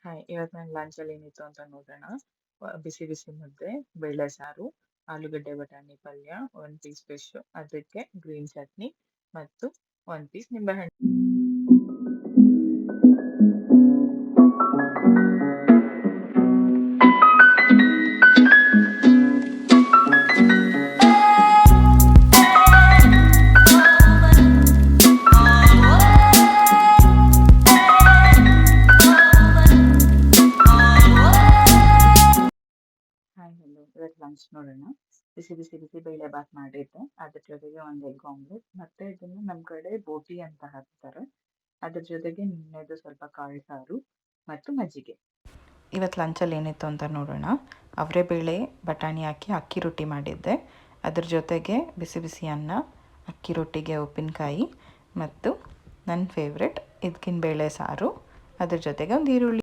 Hi, ಇವತ್ತು ನನ್ನ ಲಂಚಲ್ಲಿ ಏನಿತ್ತು ಅಂತ ನೋಡೋಣ. ಬಿಸಿ ಬಿಸಿ ಮುದ್ದೆ, ಬೇಳೆ ಸಾರು, ಆಲೂಗಡ್ಡೆ ಬಟಾಣಿ ಪಲ್ಯ, 1 ಪೀಸ್ ಫಿಶ್, ಅದಕ್ಕೆ ಗ್ರೀನ್ ಚಟ್ನಿ ಮತ್ತು 1 ಪೀಸ್ ನಿಂಬೆಹಣ್ಣು. ಹಾಯ್ ಹಲೋ, ಇವತ್ತು ಲಂಚ್ ನೋಡೋಣ. ಬಿಸಿ ಬಿಸಿ ಬಿಸಿ ಬೇಳೆ ಬಾತ್ ಮಾಡಿದ್ದೆ, ಅದ್ರ ಜೊತೆಗೆ ಒಂದು ಎಗ್ ಆಮ್ಲೆಟ್, ಮತ್ತೆ ಇದನ್ನು ನಮ್ಮ ಕಡೆ ಬೋಟಿ ಅಂತ ಹಾಕ್ತಾರೆ. ಅದ್ರ ಜೊತೆಗೆ ನಿನ್ನೆದು ಸ್ವಲ್ಪ ಕಾಳು ಸಾರು ಮತ್ತು ಮಜ್ಜಿಗೆ. ಇವತ್ತು ಲಂಚಲ್ಲಿ ಏನಿತ್ತು ಅಂತ ನೋಡೋಣ. ಅವರೆಬೇಳೆ ಬಟಾಣಿ ಹಾಕಿ ಅಕ್ಕಿ ರೊಟ್ಟಿ ಮಾಡಿದ್ದೆ. ಅದ್ರ ಜೊತೆಗೆ ಬಿಸಿ ಬಿಸಿ ಅನ್ನ, ಅಕ್ಕಿ ರೊಟ್ಟಿಗೆ ಉಪ್ಪಿನಕಾಯಿ ಮತ್ತು ನನ್ನ ಫೇವ್ರೆಟ್ ಇದಕ್ಕಿನ ಬೇಳೆ ಸಾರು, ಅದ್ರ ಜೊತೆಗೆ ಒಂದು ಈರುಳ್ಳಿ.